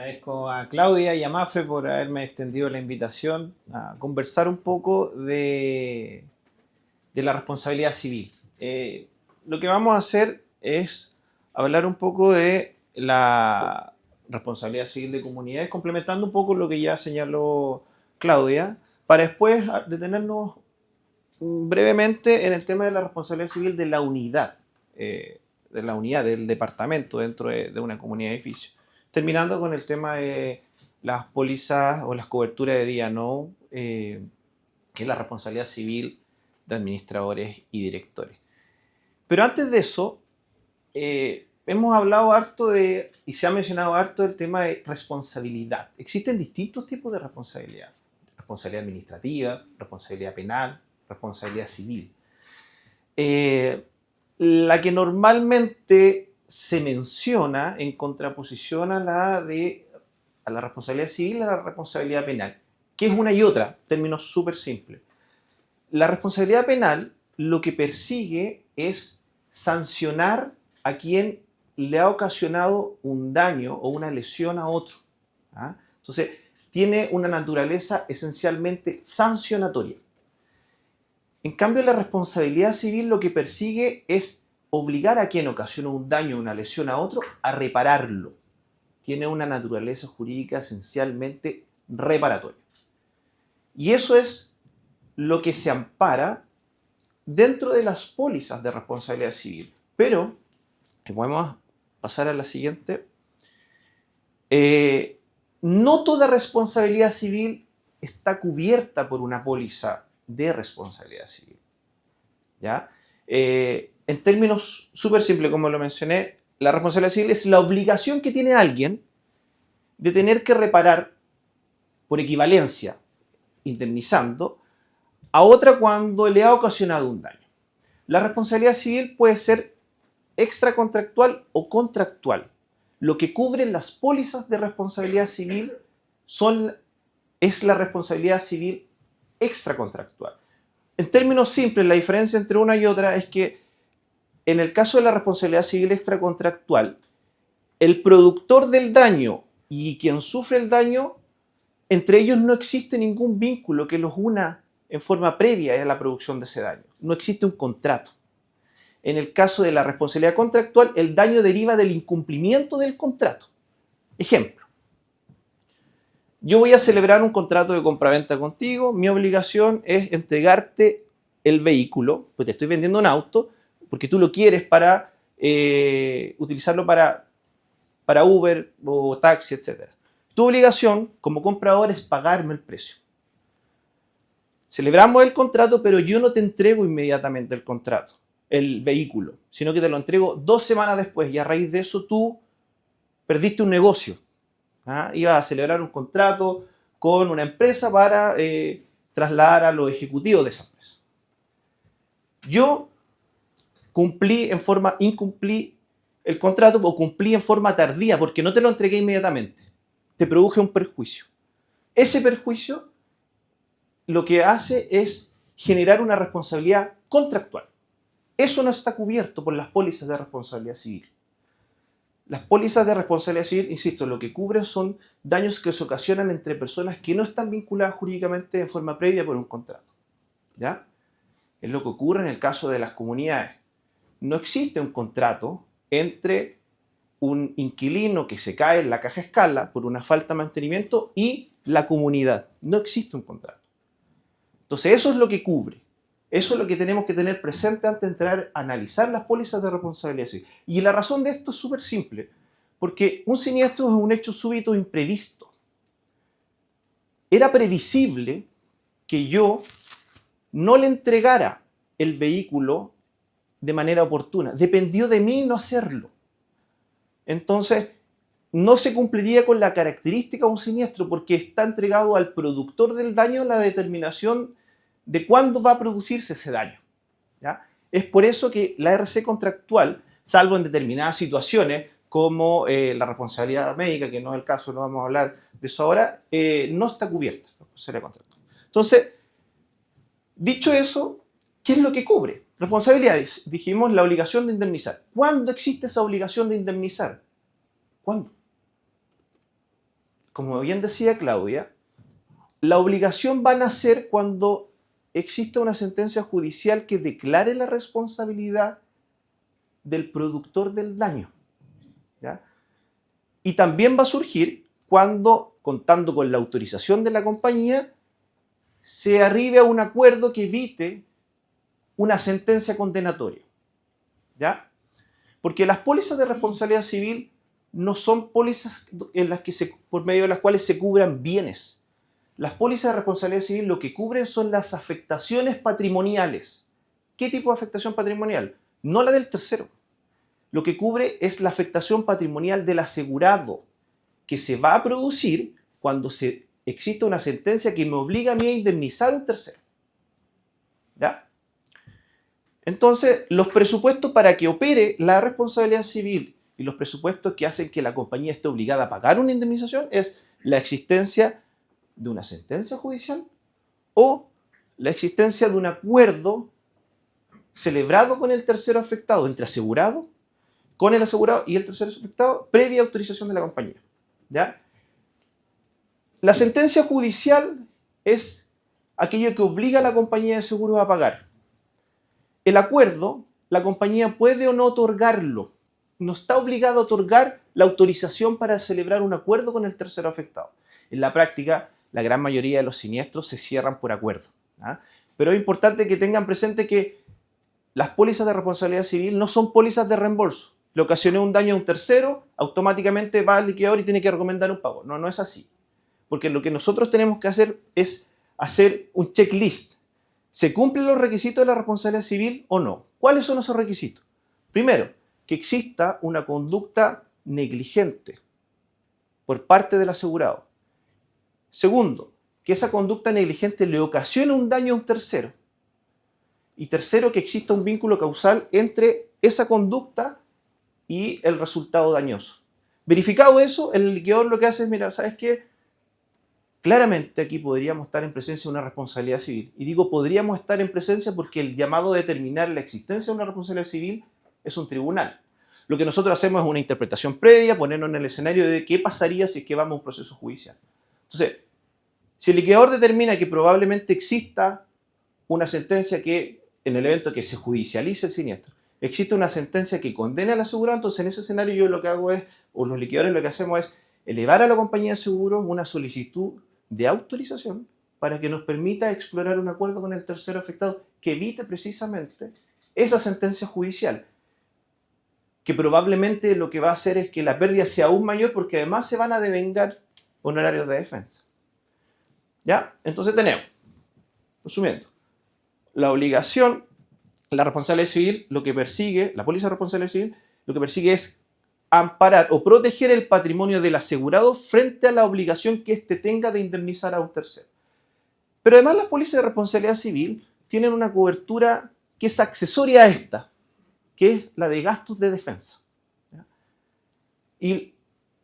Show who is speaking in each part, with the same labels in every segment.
Speaker 1: Agradezco a Claudia y a Mafe por haberme extendido la invitación a conversar un poco de la responsabilidad civil. Lo que vamos a hacer es hablar un poco de la responsabilidad civil de comunidades, complementando un poco lo que ya señaló Claudia, para después detenernos brevemente en el tema de la responsabilidad civil de la unidad del departamento dentro de una comunidad de edificio. Terminando con el tema de las pólizas o las coberturas de D&O, que es la responsabilidad civil de administradores y directores. Pero antes de eso, hemos hablado harto y se ha mencionado harto el tema de responsabilidad. Existen distintos tipos de responsabilidad. Responsabilidad administrativa, responsabilidad penal, responsabilidad civil. La que normalmente se menciona en contraposición a la responsabilidad civil y a la responsabilidad penal, que es una y otra, términos súper simples. La responsabilidad penal lo que persigue es sancionar a quien le ha ocasionado un daño o una lesión a otro. ¿Ah? Entonces, tiene una naturaleza esencialmente sancionatoria. En cambio, la responsabilidad civil lo que persigue es obligar a quien ocasionó un daño o una lesión a otro a repararlo. Tiene una naturaleza jurídica esencialmente reparatoria. Y eso es lo que se ampara dentro de las pólizas de responsabilidad civil. Pero, podemos pasar a la siguiente. No toda responsabilidad civil está cubierta por una póliza de responsabilidad civil. ¿Ya? En términos súper simples, como lo mencioné, la responsabilidad civil es la obligación que tiene alguien de tener que reparar por equivalencia, indemnizando, a otra cuando le ha ocasionado un daño. La responsabilidad civil puede ser extracontractual o contractual. Lo que cubren las pólizas de responsabilidad civil es la responsabilidad civil extracontractual. En términos simples, la diferencia entre una y otra es que en el caso de la responsabilidad civil extracontractual, el productor del daño y quien sufre el daño, entre ellos no existe ningún vínculo que los una en forma previa a la producción de ese daño. No existe un contrato. En el caso de la responsabilidad contractual, el daño deriva del incumplimiento del contrato. Ejemplo. Yo voy a celebrar un contrato de compraventa contigo, mi obligación es entregarte el vehículo, pues te estoy vendiendo un auto, porque tú lo quieres para utilizarlo para Uber o taxi, etc. Tu obligación como comprador es pagarme el precio. Celebramos el contrato, pero yo no te entrego inmediatamente el vehículo, sino que te lo entrego 2 semanas después y a raíz de eso tú perdiste un negocio. ¿Ah? Ibas a celebrar un contrato con una empresa para trasladar a los ejecutivos de esa empresa. Yo incumplí el contrato o cumplí en forma tardía porque no te lo entregué inmediatamente. Te produje un perjuicio. Ese perjuicio lo que hace es generar una responsabilidad contractual. Eso no está cubierto por las pólizas de responsabilidad civil. Las pólizas de responsabilidad civil, insisto, lo que cubren son daños que se ocasionan entre personas que no están vinculadas jurídicamente de forma previa por un contrato. ¿Ya? Es lo que ocurre en el caso de las comunidades. No existe un contrato entre un inquilino que se cae en la caja escala por una falta de mantenimiento y la comunidad. No existe un contrato. Entonces eso es lo que cubre. Eso es lo que tenemos que tener presente antes de entrar a analizar las pólizas de responsabilidad civil. Y la razón de esto es súper simple, porque un siniestro es un hecho súbito imprevisto. Era previsible que yo no le entregara el vehículo de manera oportuna. Dependió de mí no hacerlo. Entonces, no se cumpliría con la característica de un siniestro porque está entregado al productor del daño la determinación de cuándo va a producirse ese daño. ¿Ya? Es por eso que la RC contractual, salvo en determinadas situaciones, como la responsabilidad médica, que no es el caso, no vamos a hablar de eso ahora, no está cubierta la responsabilidad contractual. Entonces, dicho eso, ¿qué es lo que cubre? Responsabilidades. Dijimos la obligación de indemnizar. ¿Cuándo existe esa obligación de indemnizar? ¿Cuándo? como bien decía Claudia, la obligación va a nacer cuando exista una sentencia judicial que declare la responsabilidad del productor del daño, ¿ya? Y también va a surgir cuando, contando con la autorización de la compañía, se arribe a un acuerdo que evite una sentencia condenatoria, ¿ya? Porque las pólizas de responsabilidad civil no son pólizas en las que por medio de las cuales se cubran bienes. Las pólizas de responsabilidad civil lo que cubren son las afectaciones patrimoniales. ¿Qué tipo de afectación patrimonial? No la del tercero. Lo que cubre es la afectación patrimonial del asegurado, que se va a producir cuando exista una sentencia que me obliga a mí a indemnizar a un tercero, ¿ya? Entonces, los presupuestos para que opere la responsabilidad civil y los presupuestos que hacen que la compañía esté obligada a pagar una indemnización es la existencia de una sentencia judicial o la existencia de un acuerdo celebrado con el tercero afectado, entre asegurado, con el asegurado y el tercero afectado, previa autorización de la compañía, ¿ya? La sentencia judicial es aquello que obliga a la compañía de seguros a pagar. El acuerdo, la compañía puede o no otorgarlo. No está obligada a otorgar la autorización para celebrar un acuerdo con el tercero afectado. En la práctica, la gran mayoría de los siniestros se cierran por acuerdo, ¿ah? Pero es importante que tengan presente que las pólizas de responsabilidad civil no son pólizas de reembolso. Le ocasioné un daño a un tercero, automáticamente va al liquidador y tiene que recomendar un pago. No, no es así. Porque lo que nosotros tenemos que hacer es hacer un checklist. ¿Se cumplen los requisitos de la responsabilidad civil o no? ¿Cuáles son esos requisitos? Primero, que exista una conducta negligente por parte del asegurado. Segundo, que esa conducta negligente le ocasione un daño a un tercero. Y tercero, que exista un vínculo causal entre esa conducta y el resultado dañoso. Verificado eso, el liquidador lo que hace es, mira, ¿sabes qué? Claramente aquí podríamos estar en presencia de una responsabilidad civil. Y digo podríamos estar en presencia porque el llamado a determinar la existencia de una responsabilidad civil es un tribunal. Lo que nosotros hacemos es una interpretación previa, ponernos en el escenario de qué pasaría si es que vamos a un proceso judicial. Entonces, si el liquidador determina que probablemente exista una sentencia que, en el evento que se judicialice el siniestro, existe una sentencia que condene al asegurado, entonces en ese escenario yo lo que hago es, o los liquidadores lo que hacemos es elevar a la compañía de seguros una solicitud de autorización para que nos permita explorar un acuerdo con el tercero afectado que evite precisamente esa sentencia judicial, que probablemente lo que va a hacer es que la pérdida sea aún mayor porque además se van a devengar honorarios de defensa. ¿Ya? Entonces tenemos, resumiendo, la obligación, la responsabilidad civil, lo que persigue, la póliza de responsabilidad civil, lo que persigue es amparar o proteger el patrimonio del asegurado frente a la obligación que éste tenga de indemnizar a un tercero. Pero además las pólizas de responsabilidad civil tienen una cobertura que es accesoria a esta, que es la de gastos de defensa. ¿Ya? ¿Y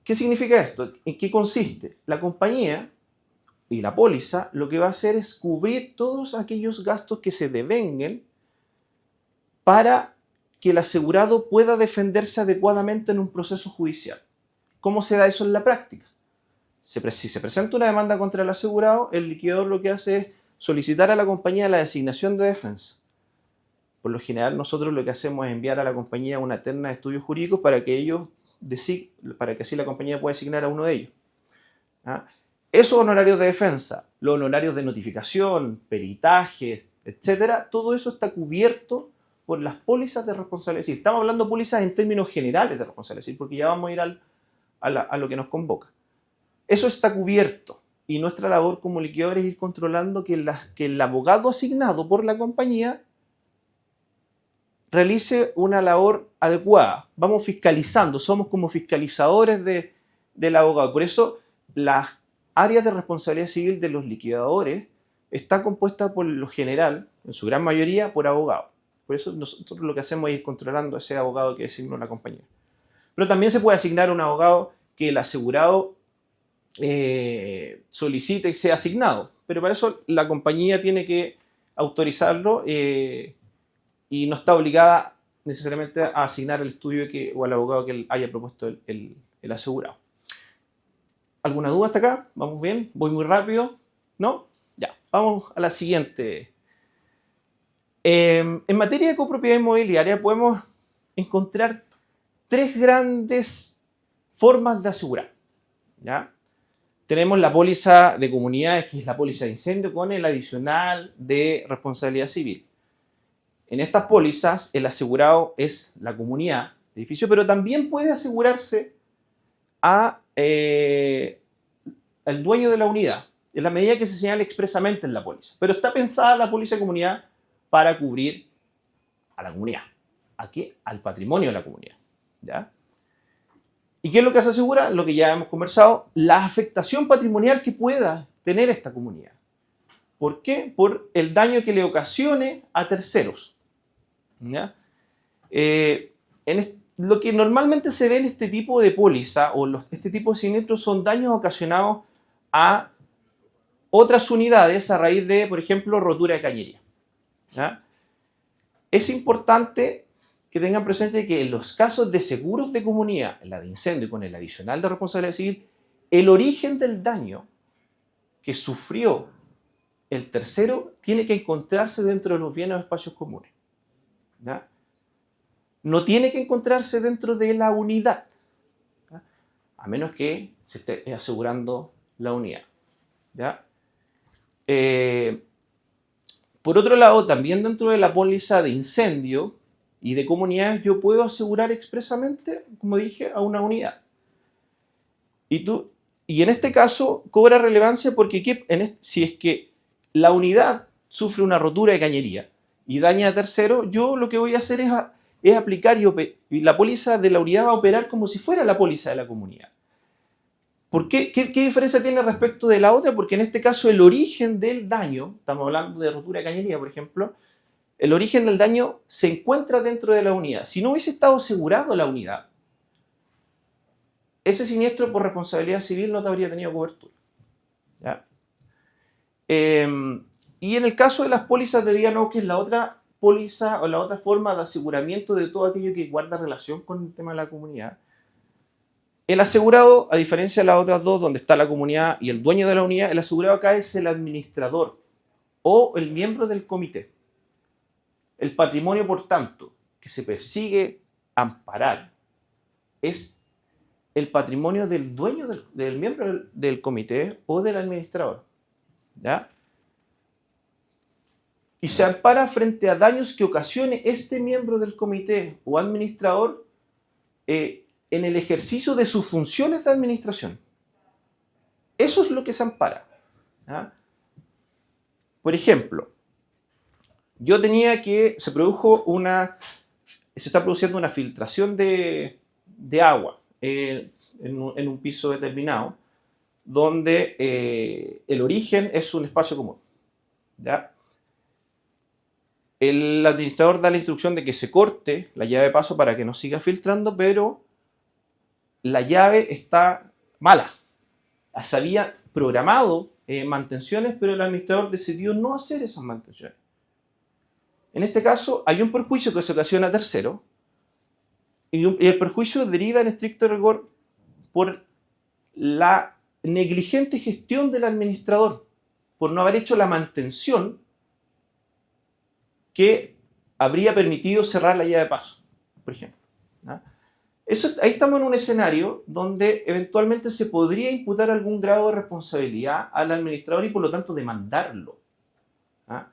Speaker 1: qué significa esto? ¿En qué consiste? La compañía y la póliza lo que va a hacer es cubrir todos aquellos gastos que se devenguen para que el asegurado pueda defenderse adecuadamente en un proceso judicial. ¿Cómo se da eso en la práctica? Si se presenta una demanda contra el asegurado, el liquidador lo que hace es solicitar a la compañía la designación de defensa. Por lo general, nosotros lo que hacemos es enviar a la compañía una terna de estudios jurídicos para que así la compañía pueda designar a uno de ellos. ¿Ah? Esos honorarios de defensa, los honorarios de notificación, peritajes, etcétera, todo eso está cubierto por las pólizas de responsabilidad civil. Estamos hablando de pólizas en términos generales de responsabilidad civil, porque ya vamos a ir a lo que nos convoca. Eso está cubierto y nuestra labor como liquidadores es ir controlando que el abogado asignado por la compañía realice una labor adecuada. Vamos fiscalizando, somos como fiscalizadores del abogado. Por eso las áreas de responsabilidad civil de los liquidadores está compuesta por lo general, en su gran mayoría, por abogados. Por eso nosotros lo que hacemos es ir controlando a ese abogado que designó la compañía. Pero también se puede asignar un abogado que el asegurado solicite y sea asignado. Pero para eso la compañía tiene que autorizarlo y no está obligada necesariamente a asignar el estudio o al abogado que haya propuesto el asegurado. ¿Alguna duda hasta acá? ¿Vamos bien? ¿Voy muy rápido? ¿No? Ya, vamos a la siguiente. En materia de copropiedad inmobiliaria podemos encontrar tres grandes formas de asegurar. ¿Ya? Tenemos la póliza de comunidades, que es la póliza de incendio, con el adicional de responsabilidad civil. En estas pólizas, el asegurado es la comunidad de edificio, pero también puede asegurarse al dueño de la unidad, en la medida que se señale expresamente en la póliza. Pero está pensada la póliza de comunidad para cubrir a la comunidad. ¿A qué? Al patrimonio de la comunidad. ¿Ya? ¿Y qué es lo que se asegura? Lo que ya hemos conversado, la afectación patrimonial que pueda tener esta comunidad. ¿Por qué? Por el daño que le ocasione a terceros. ¿Ya? Lo que normalmente se ve en este tipo de póliza o este tipo de siniestros son daños ocasionados a otras unidades a raíz de, por ejemplo, rotura de cañería. ¿Ya? Es importante que tengan presente que en los casos de seguros de comunidad, en la de incendio y con el adicional de responsabilidad civil, el origen del daño que sufrió el tercero tiene que encontrarse dentro de los bienes o espacios comunes. ¿Ya? No tiene que encontrarse dentro de la unidad, ¿ya? A menos que se esté asegurando la unidad. ¿Ya? Por otro lado, también dentro de la póliza de incendio y de comunidades, yo puedo asegurar expresamente, como dije, a una unidad. Y en este caso cobra relevancia porque si es que la unidad sufre una rotura de cañería y daña a tercero, yo lo que voy a hacer es aplicar y la póliza de la unidad va a operar como si fuera la póliza de la comunidad. ¿Por qué? ¿Qué diferencia tiene respecto de la otra? Porque en este caso el origen del daño, estamos hablando de rotura de cañería, por ejemplo, el origen del daño se encuentra dentro de la unidad. Si no hubiese estado asegurado la unidad, ese siniestro por responsabilidad civil no te habría tenido cobertura. ¿Ya? Y en el caso de las pólizas de día no, que es la otra póliza o la otra forma de aseguramiento de todo aquello que guarda relación con el tema de la comunidad, el asegurado, a diferencia de las otras dos, donde está la comunidad y el dueño de la unidad, el asegurado acá es el administrador o el miembro del comité. El patrimonio, por tanto, que se persigue amparar es el patrimonio del dueño del miembro del comité o del administrador. ¿Ya? Y se ampara frente a daños que ocasione este miembro del comité o administrador en el ejercicio de sus funciones de administración. Eso es lo que se ampara. ¿Ya? Por ejemplo, se está produciendo una filtración de agua en un piso determinado, donde el origen es un espacio común. ¿Ya? El administrador da la instrucción de que se corte la llave de paso para que no siga filtrando, pero la llave está mala. Se había programado mantenciones, pero el administrador decidió no hacer esas mantenciones. En este caso, hay un perjuicio que se ocasiona a tercero, y el perjuicio deriva en estricto rigor por la negligente gestión del administrador, por no haber hecho la mantención que habría permitido cerrar la llave de paso, por ejemplo. ¿Ah? Ahí estamos en un escenario donde eventualmente se podría imputar algún grado de responsabilidad al administrador y por lo tanto demandarlo. ¿Ah?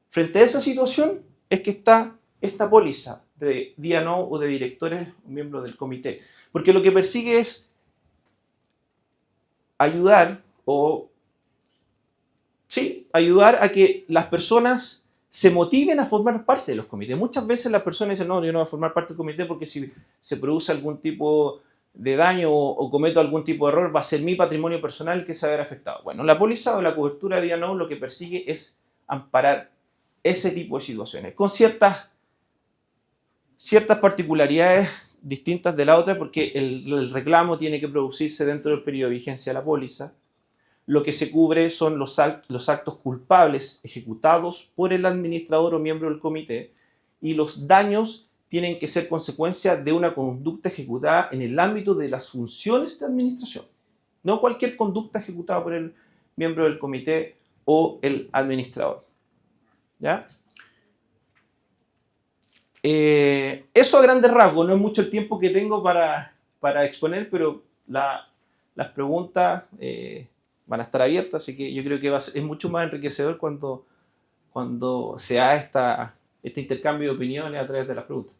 Speaker 1: Frente a esa situación es que está esta póliza de D&O o de directores miembros del comité, porque lo que persigue es ayudar a que las personas se motiven a formar parte de los comités. Muchas veces las personas dicen, no, yo no voy a formar parte del comité porque si se produce algún tipo de daño o cometo algún tipo de error, va a ser mi patrimonio personal el que se va a ver afectado. Bueno, la póliza o la cobertura de D&O lo que persigue es amparar ese tipo de situaciones, con ciertas particularidades distintas de la otra, porque el reclamo tiene que producirse dentro del periodo de vigencia de la póliza. Lo que se cubre son los actos culpables ejecutados por el administrador o miembro del comité, y los daños tienen que ser consecuencia de una conducta ejecutada en el ámbito de las funciones de administración. no cualquier conducta ejecutada por el miembro del comité o el administrador. ¿Ya? Eso a grandes rasgos, no es mucho el tiempo que tengo para exponer, pero las preguntas van a estar abiertas, así que yo creo que es mucho más enriquecedor cuando se da este intercambio de opiniones a través de las preguntas.